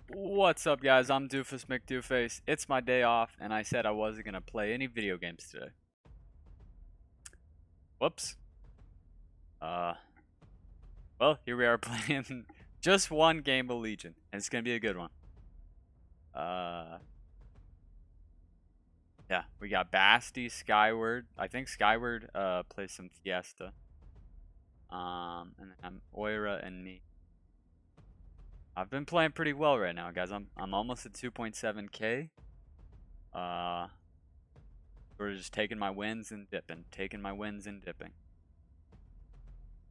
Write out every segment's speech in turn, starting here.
What's up, guys? I'm Doofus Mcdooface. It's my day off, and I said I wasn't gonna play any video games today. Whoops. Well, here we are playing just one game of Legion, and it's gonna be a good one. Yeah, we got Basti, Skyward. I think Skyward plays some Fiesta. And then I'm Oira and me. I've been playing pretty well right now, guys. I'm almost at 2.7k. We're just taking my wins and dipping,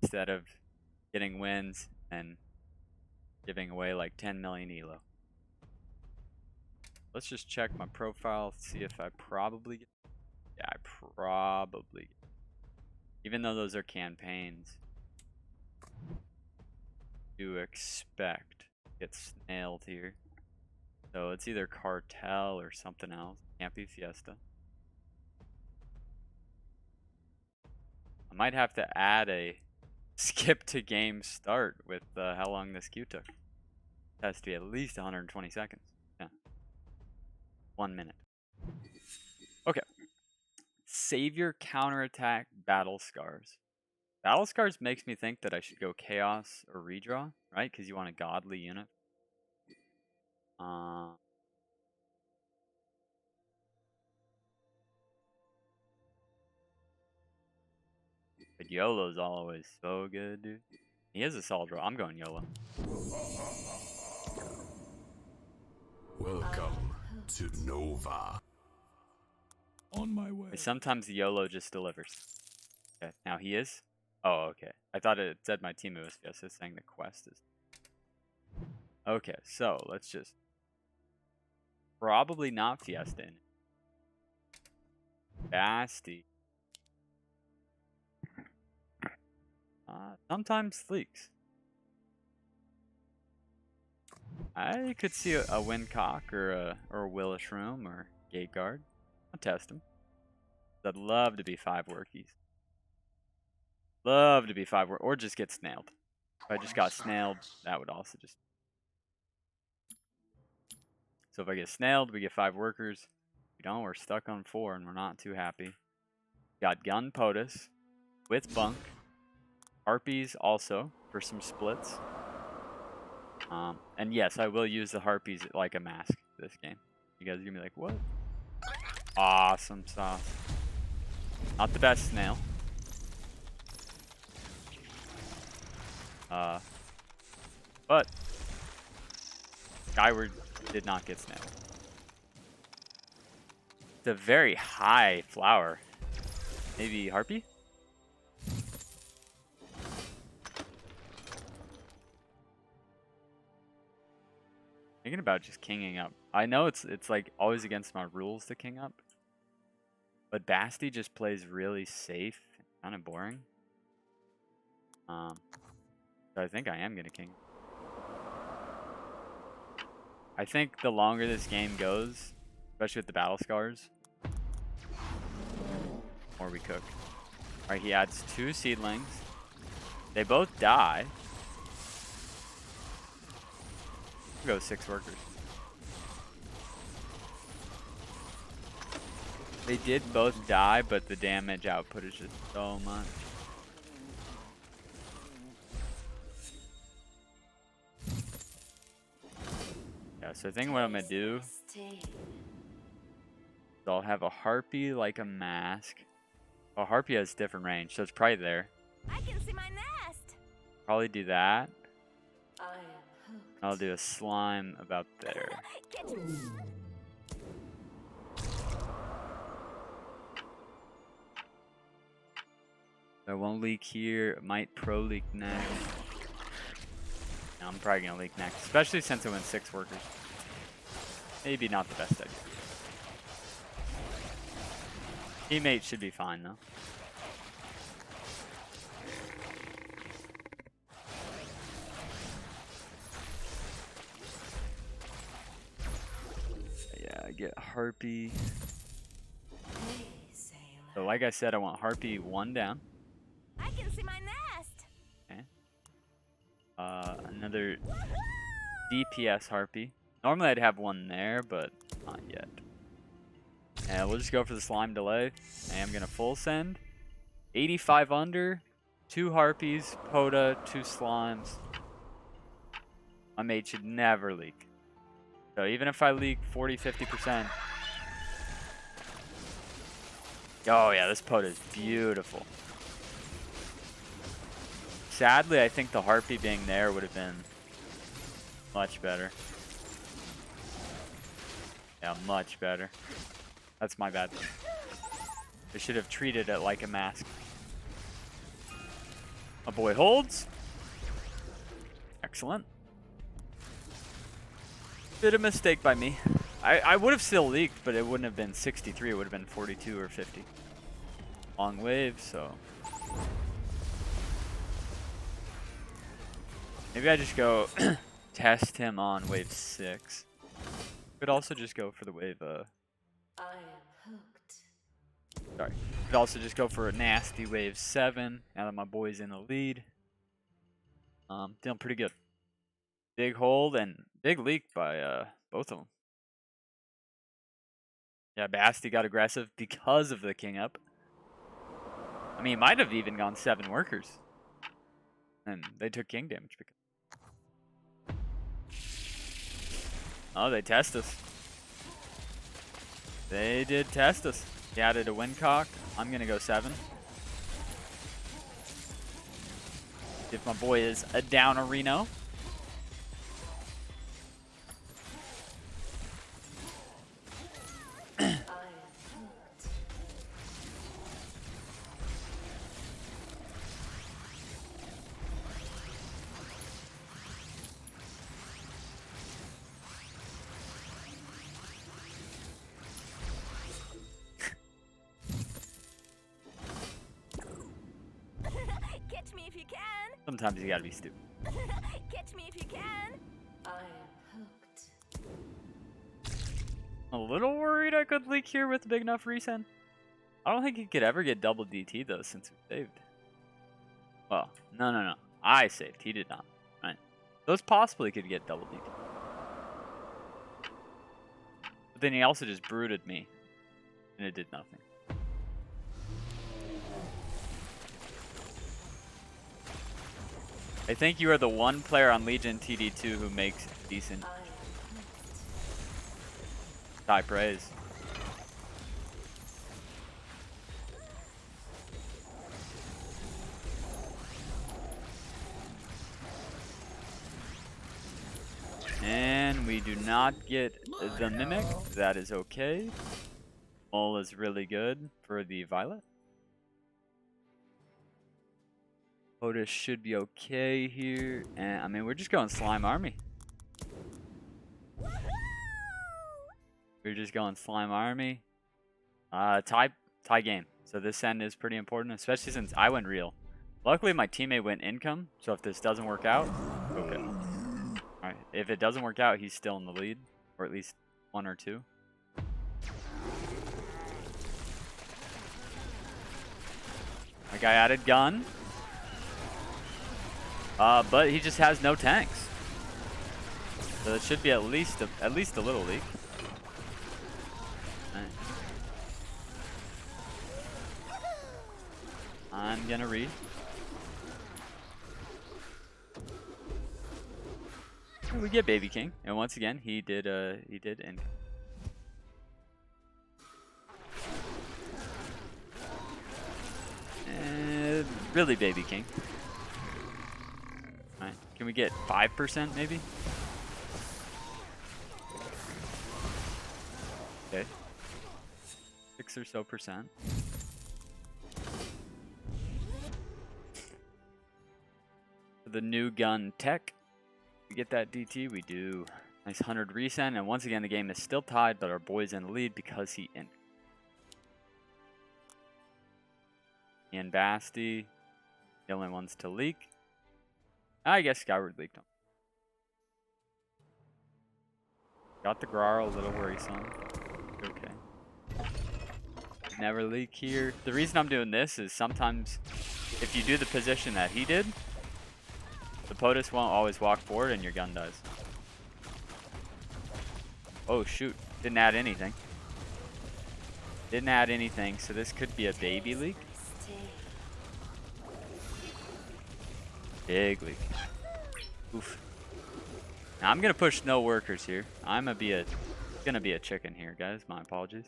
instead of getting wins and giving away like 10 million elo. Let's just check my profile, see if I probably get. Yeah, I probably get. Even though those are campaigns, do expect get snailed here. So it's either cartel or something else. Can't be Fiesta. I might have to add a skip to game start with how long this queue took. It has to be at least 120 seconds. Yeah. 1 minute. Okay. Savior counterattack battle scars. Battle scars makes me think that I should go chaos or redraw, right? Because you want a godly unit. But YOLO's always so good, dude. He is a solid draw. I'm going YOLO. Welcome to Nova. On my way. Sometimes the YOLO just delivers. Okay, now he is? Oh, okay. I thought it said my team was Fiesta, saying the quest is. Okay, so let's just. Probably not Fiesta in it. Basti. Sometimes Fleeks. I could see a Windcock or a Willish Room or Gate Guard. I'll test them. I'd love to be 5 workies. Love to be 5 work or just get snailed. If I just got snailed, that would also just. So if I get snailed, we get 5 workers. If we don't, we're stuck on 4 and we're not too happy. Got Gun POTUS with Bunk. Harpies also for some splits. And yes, I will use the Harpies like a mask this game. You guys are gonna be like, what? Awesome sauce. Not the best snail. But Skyward did not get snailed. It's a very high flower. Maybe Harpy? Thinking about just kinging up. I know it's like always against my rules to king up. But Basti just plays really safe, kind of boring. So I think I am gonna king. I think the longer this game goes, especially with the battle scars, the more we cook. Alright, he adds 2 seedlings. They both die. Go 6 workers. They did both die, but the damage output is just so much. Yeah, so I think what I'm gonna do is I'll have a Harpy like a mask. Oh, Harpy has different range, so it's probably there. I can see my nest. Probably do that. I'll do a slime about there. I won't leak here. Might pro leak next. No, I'm probably gonna leak next, especially since it went 6 workers. Maybe not the best idea. Teammate should be fine though. Yeah, I get Harpy. So like I said, I want Harpy 1 down. I can see my nest. Okay. Another DPS Harpy. Normally I'd have one there, but not yet. And we'll just go for the slime delay. I am gonna full send. 85 under, 2 harpies, POTA, 2 slimes. My mate should never leak. So even if I leak 40, 50%. Oh yeah, this POTA is beautiful. Sadly, I think the harpy being there would have been much better. Yeah, much better. That's my bad. I should have treated it like a mask. My boy holds. Excellent. Bit of mistake by me. I would have still leaked, but it wouldn't have been 63. It would have been 42 or 50. Long wave, so. Maybe I just go test him on wave 6. Could also just go for the wave, I am hooked. Sorry. Could also just go for a nasty wave 7 now that my boy's in the lead. Feeling pretty good. Big hold and big leak by both of them. Yeah, Basti got aggressive because of the king up. I mean, he might have even gone 7 workers. And they took king damage because. Oh, they test us. They did test us. He added a windcock. I'm gonna go 7. If my boy is a down a Reno. Catch me if you can. Sometimes you gotta be stupid. Catch me if you can. I am hooked. A little worried I could leak here with a big enough resend. I don't think he could ever get double DT though since we saved. Well, no. I saved. He did not. Right. Those possibly could get double DT. But then he also just brooded me. And it did nothing. I think you are the one player on Legion TD2 who makes decent high praise. And we do not get the Mimic. That is okay. Mole is really good for the Violet. POTA should be okay here. And I mean, we're just going Slime Army. We're just going Slime Army. Tie game. So this end is pretty important, especially since I went real. Luckily, my teammate went income. So if this doesn't work out, okay. Alright, if it doesn't work out, he's still in the lead. Or at least 1 or 2. My guy added gun. But he just has no tanks. So it should be at least a little leak. Right. I'm gonna read. We get Baby King, and once again he did end. And really Baby King. Alright, can we get 5% maybe? Okay. 6 or so percent. The new gun tech. We get that DT, we do. Nice 100 resend, and once again the game is still tied, but our boy's in the lead because he in. And Basti, the only ones to leak. I guess Skyward leaked him. Got the Grarl, a little worrisome. Okay. Never leak here. The reason I'm doing this is sometimes if you do the position that he did, the POTUS won't always walk forward and your gun does. Oh shoot, didn't add anything. Didn't add anything, so this could be a baby leak. Big leak. Oof. Now I'm gonna push no workers here. I'm gonna be a chicken here, guys. My apologies.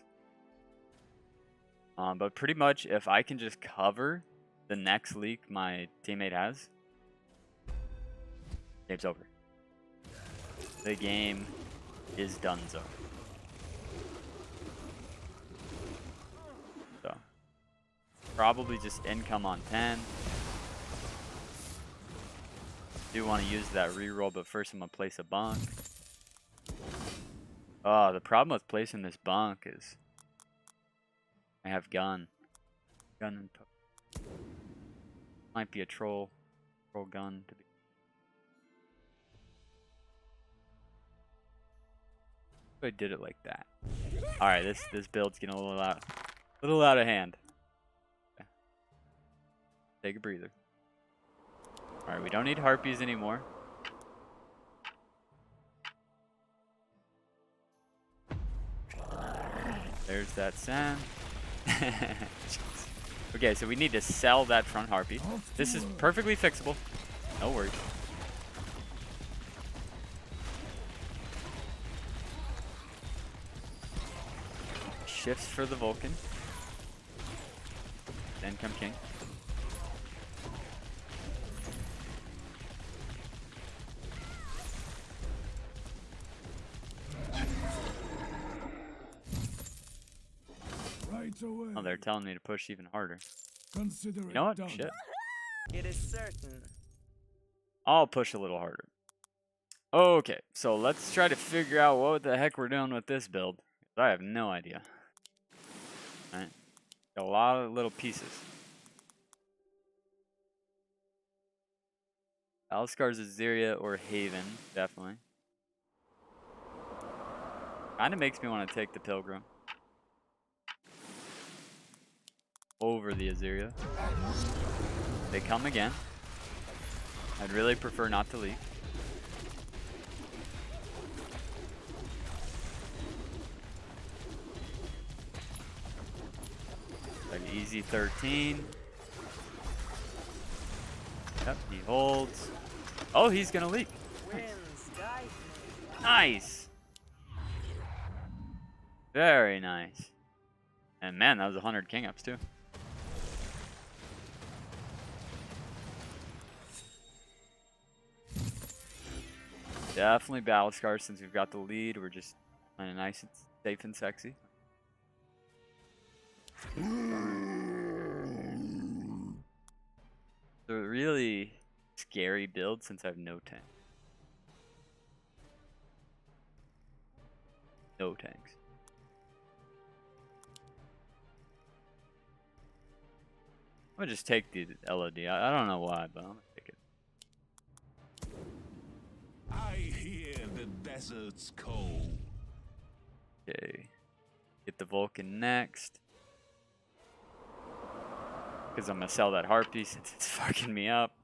But pretty much if I can just cover the next leak my teammate has, game's over. The game is donezo. So probably just income on 10. Do want to use that reroll, but first I'm gonna place a bunk. Oh, the problem with placing this bunk is I have gun and might be a troll gun to be. I did it like that. All right, this build's getting a little out of hand. Okay. Take a breather. All right, we don't need harpies anymore. There's that sand. Okay, so we need to sell that front harpy. This is perfectly fixable. No worries. Shifts for the Vulcan. Then come King. Oh, they're telling me to push even harder. Consider You know what? done. Shit. It is certain. I'll push a little harder. Okay, so let's try to figure out what the heck we're doing with this build. I have no idea. Alright. Got a lot of little pieces. Alscar's Azeria or Haven, definitely. Kinda makes me want to take the Pilgrim over the Azeria. They come again. I'd really prefer not to leave. An easy 13. Yep, he holds. Oh, he's gonna leak. Nice. Very nice. And man, that was 100 king ups too. Definitely battle scars since we've got the lead. We're just kind of nice and safe and sexy. It's a really scary build since I have no tank. No tanks. I'm gonna just take the LOD. I don't know why, but I'm gonna take it. I hear the desert's call. Okay. Get the Vulcan next. Because I'm gonna sell that Harpy since it's fucking me up.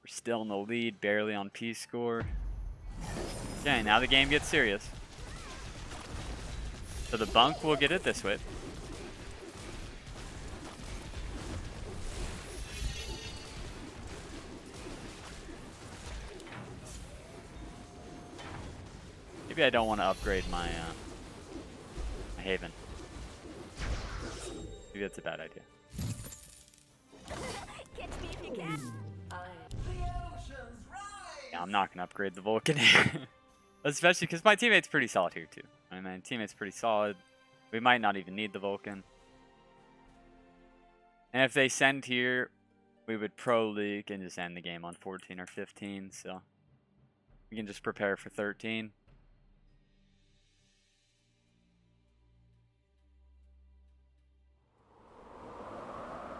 We're still in the lead, barely on P score. Okay, now the game gets serious. So the bunk will get it this way. Maybe I don't want to upgrade my Haven. Maybe that's a bad idea. Catch me if you can. Yeah, I'm not gonna upgrade the Vulcan here. Especially because my teammate's pretty solid here too. I mean, teammate's pretty solid. We might not even need the Vulcan. And if they send here, we would pro league and just end the game on 14 or 15. So we can just prepare for 13.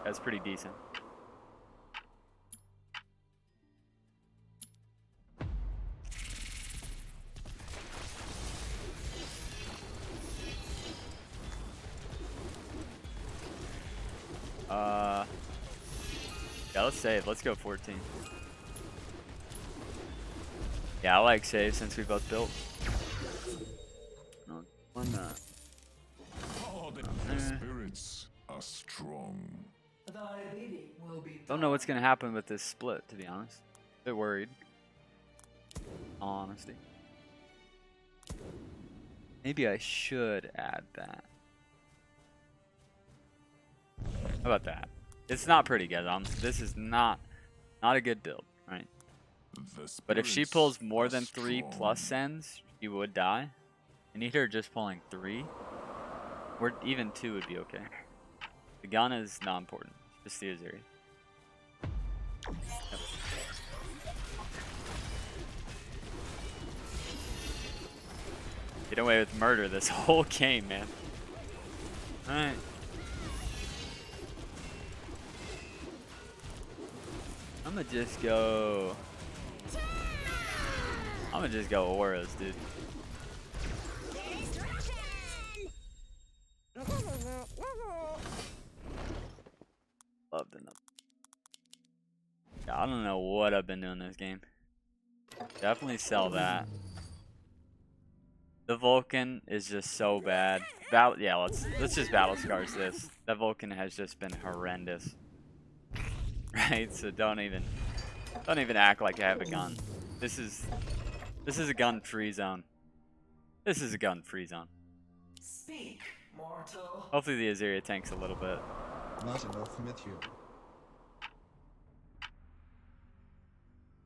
That's pretty decent. Yeah, let's save. Let's go 14. Yeah, I like save since we both built. No, one that. The spirits are strong. Thy bidding will be Don't know what's gonna happen with this split, to be honest. A bit worried. All honesty. Maybe I should add that. How about that? It's not pretty good. This is not a good build, right? But if she pulls more than 3 plus sends, she would die. I need her just pulling 3. Or even 2 would be okay. The gun is not important. Just the Azuri. Yep. Get away with murder this whole game, man. Alright. I'm gonna just go auras, dude. Love the number. Yeah, I don't know what I've been doing this game. Definitely sell that. The Vulcan is just so bad. Yeah, let's just battle scars this. That Vulcan has just been horrendous. Right? So don't even act like I have a gun. This is a gun-free zone. This is a gun-free zone. Speak, mortal. Hopefully the Azaria tanks a little bit. Not enough material.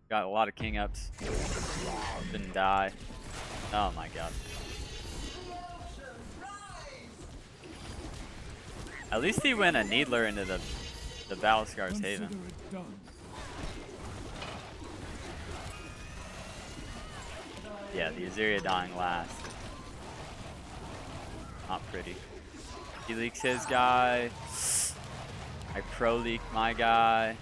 Got a lot of king ups. Didn't die. Oh my god. At least he went a Needler into the Battle Scar's Haven. Yeah, the Azaria dying last. Not pretty. He leaks his guy. I pro leak my guy.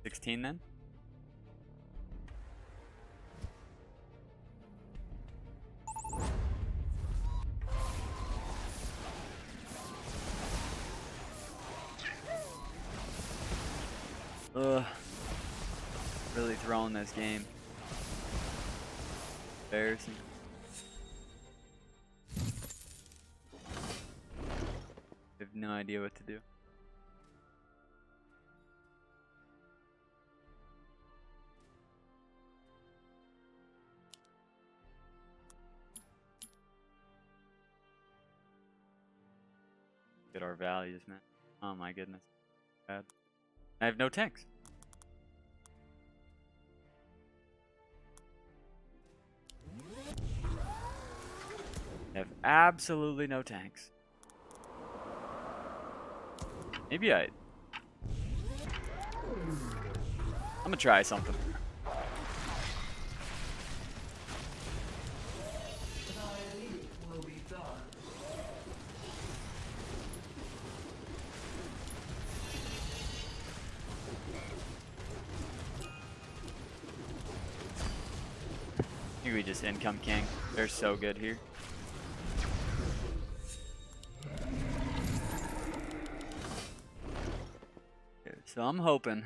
16 then? Ugh. Really throwing this game. Embarrassing. I have no idea what to do. Get our values, man. Oh my goodness. Bad. I have no tanks. I have absolutely no tanks. Maybe I'm gonna try something. Thy bidding will be done. I think we just income king. They're so good here. Okay, so I'm hoping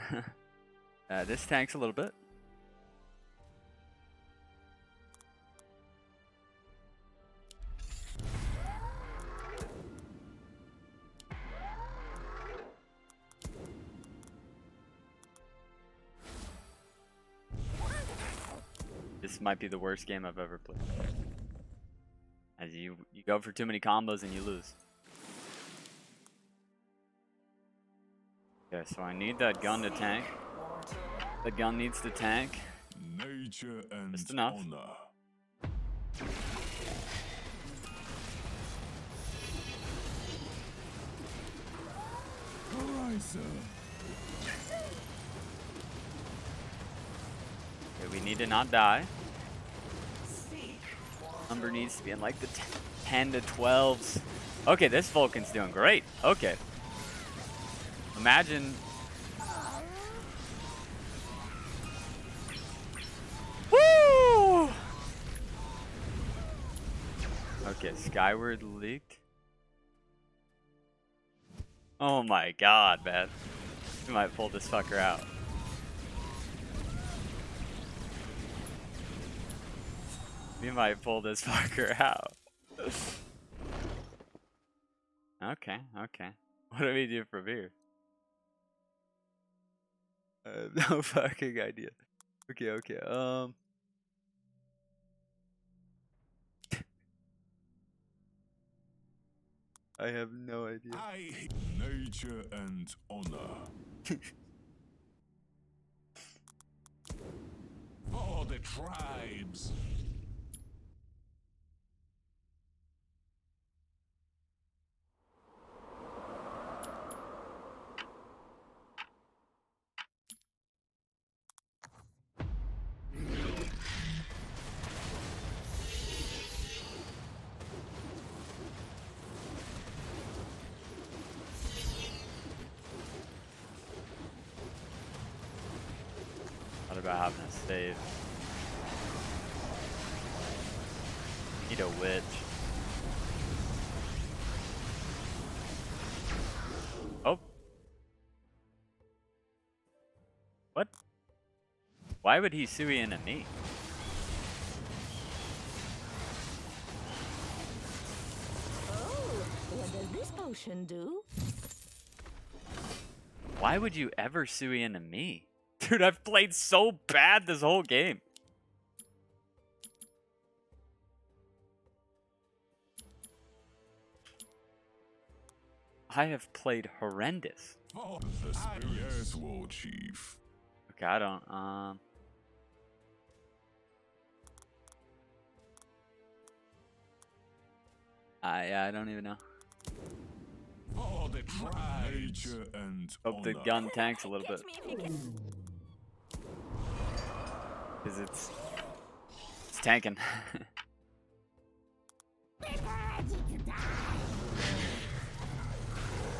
this tanks a little bit. This might be the worst game I've ever played. As you go for too many combos and you lose. Okay, so I need that gun to tank. The gun needs to tank. Nature and Just enough. honor. Alright, sir. Okay, we need to not die. Speak, mortal. Number needs to be in like the 10 to 12s. Okay, this Vulcan's doing great. Okay. Imagine. Woo! Okay, Skyward leaked. Oh my god, man. We might pull this fucker out. We might pull this fucker out. Okay, okay. What do we do from here? No fucking idea. Okay, okay. I have no idea. I hate nature and honor. For the tribes. What about having a save? Need a witch. Oh. What? Why would he Sui into me? Oh, what does this potion do? Why would you ever Sui into me? Dude, I've played so bad this whole game. I have played horrendous. For the spirits, War Chief. Okay, I don't, I don't even know. For the tribes. Nature and Hope the honor. gun tanks a little bit. Catch me if you can. Because it's tanking.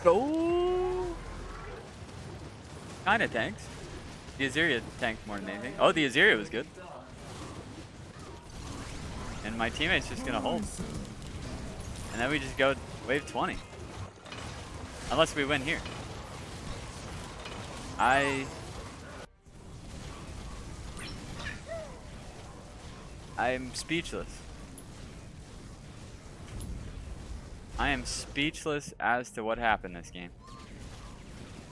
Oh! Kinda tanks. The Aziria tanked more than anything. Oh, the Aziria was good. And my teammate's just gonna hold. And then we just go wave 20. Unless we win here. I'm speechless. I am speechless as to what happened this game.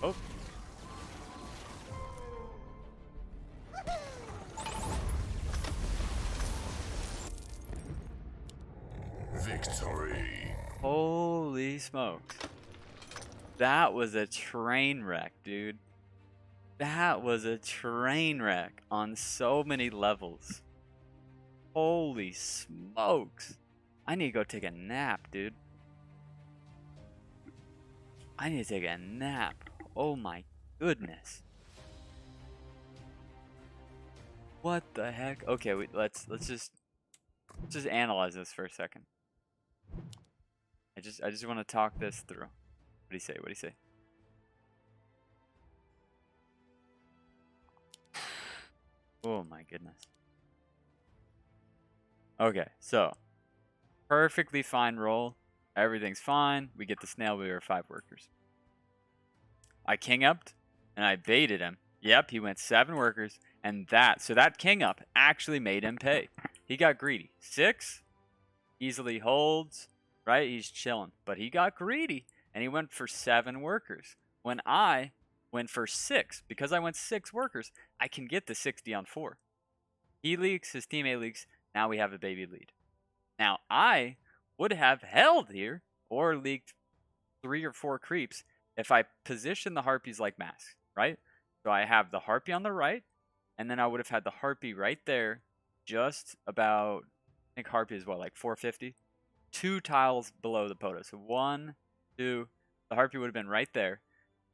Oh. Victory. Holy smokes. That was a train wreck, dude. That was a train wreck on so many levels. Holy smokes. I need to go take a nap, dude. I need to take a nap. Oh my goodness. What the heck? Okay, let's just analyze this for a second. I just want to talk this through. What do you say? What do you say? Oh my goodness. Okay, so perfectly fine roll. Everything's fine. We get the snail. We were 5 workers. I king upped and I baited him. Yep, he went 7 workers, and so that king up actually made him pay. He got greedy. 6 easily holds, right? He's chilling, but he got greedy and he went for 7 workers. When I went for 6, because I went 6 workers, I can get the 60 on 4. He leaks, his teammate leaks. Now we have a baby lead. Now I would have held here or leaked 3 or 4 creeps if I position the harpies like masks, right? So I have the harpy on the right, and then I would have had the harpy right there, just about, I think harpy is what, like 450? 2 tiles below the POTA. So 1, 2, the harpy would have been right there.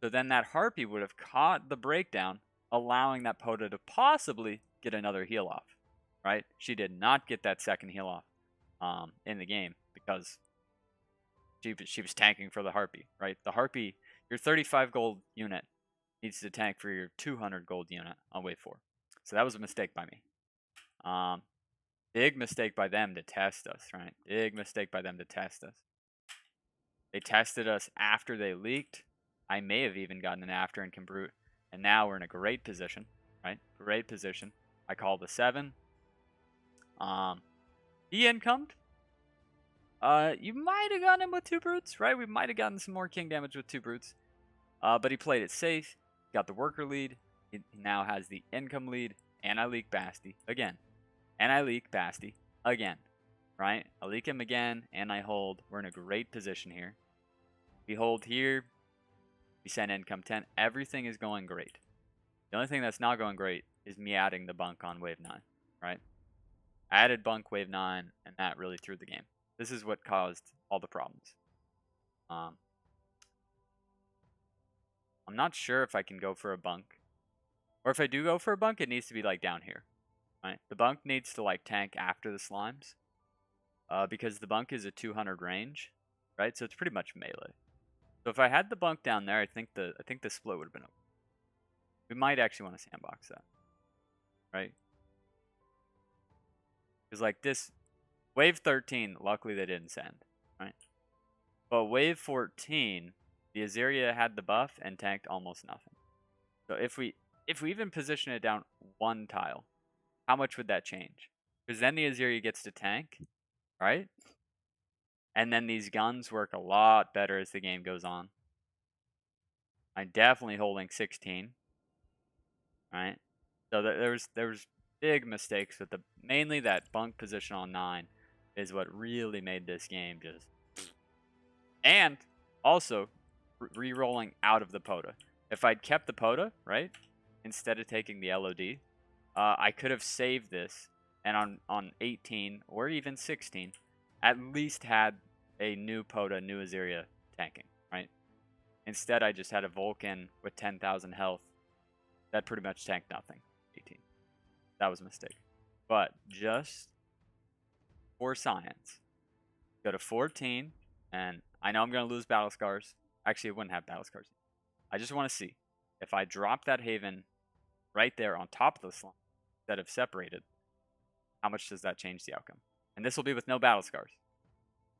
So then that harpy would have caught the breakdown, allowing that POTA to possibly get another heal off, right? She did not get that second heal off in the game because she was tanking for the harpy, right? The harpy, your 35 gold unit needs to tank for your 200 gold unit on wave 4. So that was a mistake by me. Big mistake by them to test us, right? Big mistake by them to test us. They tested us after they leaked. I may have even gotten an after and can brute. And now we're in a great position, right? Great position. I call the 7. he incomed. You might have gotten him with 2 brutes, right? We might have gotten some more king damage with 2 brutes. But he played it safe. Got the worker lead. He now has the income lead. And I leak Basti again. And I leak Basti again. Right? I leak him again. And I hold. We're in a great position here. We hold here. We send income 10. Everything is going great. The only thing that's not going great is me adding the bunk on wave 9. Right? I added bunk wave 9. And that really threw the game. This is what caused all the problems. I'm not sure if I can go for a bunk. Or if I do go for a bunk, it needs to be like down here. Right? The bunk needs to like tank after the slimes. Because the bunk is a 200 range. Right? So it's pretty much melee. So if I had the bunk down there, I think the split would have been open. We might actually want to sandbox that. Right? Because like this wave 13, luckily they didn't send. Right? But wave 14, the Azeria had the buff and tanked almost nothing. So if we even position it down 1 tile, how much would that change? Because then the Azeria gets to tank, right? And then these guns work a lot better as the game goes on. I'm definitely holding 16, right? So there's big mistakes with mainly that bunk position on 9 is what really made this game just. And also re-rolling out of the POTA. If I'd kept the POTA, right, instead of taking the LOD, I could have saved this and on 18 or even 16, at least had a new POTA, new Azeria tanking, right? Instead, I just had a Vulcan with 10,000 health that pretty much tanked nothing. 18. That was a mistake. But just for science, go to 14, and I know I'm going to lose battle scars. Actually, it wouldn't have battle scars. I just want to see if I drop that Haven right there on top of the slime instead of separated, how much does that change the outcome? And this will be with no battle scars.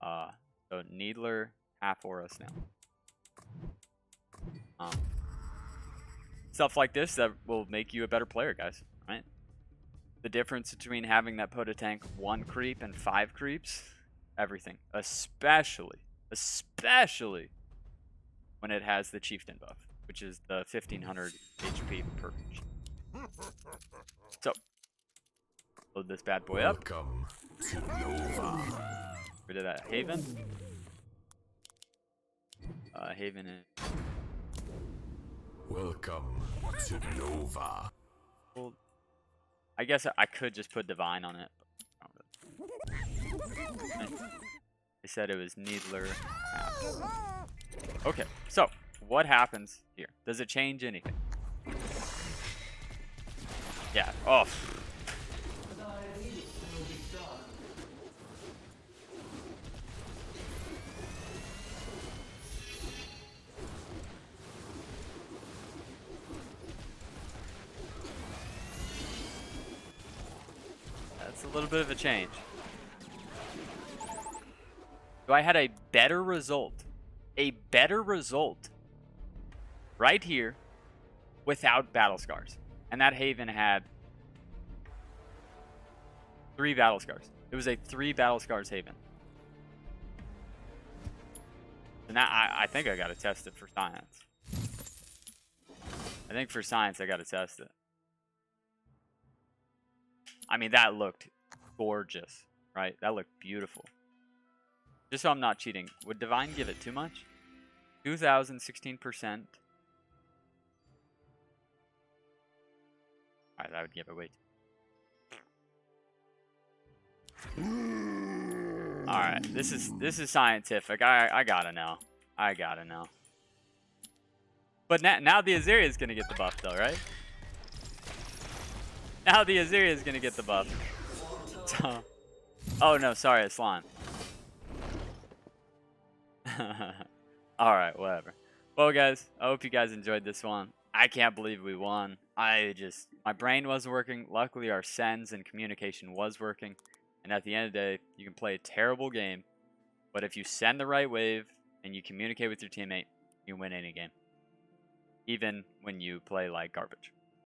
So Needler half aura now. Stuff like this that will make you a better player, guys. Right? The difference between having that POTA tank 1 creep and 5 creeps, everything, especially when it has the chieftain buff, which is the 1500 HP per. So, load this bad boy up. Welcome to Nova. Rid of that Haven. Haven in. Welcome to Nova. Well, I guess I could just put Divine on it. They said it was Needler. Okay, so what happens here? Does it change anything? Yeah. Oh. That's a little bit of a change. So I had a better result. A better result right here without battle scars. And that Haven had 3 battle scars. It was a 3 battle scars Haven. And now I think I gotta test it for science. I think for science I gotta test it. I mean, that looked gorgeous, right? That looked beautiful. Just so I'm not cheating, would Divine give it too much? 2,016%. Alright, that would give it way too. Alright, this is scientific. I gotta know. I gotta know. But now the Azeria is gonna get the buff though, right? Now the Azeria is gonna get the buff. So, oh no, sorry, it's slime. Alright, whatever. Well guys, I hope you guys enjoyed this one. I can't believe we won. My brain wasn't working. Luckily our sends and communication was working. And at the end of the day, you can play a terrible game, but if you send the right wave and you communicate with your teammate, you win any game. Even when you play like garbage.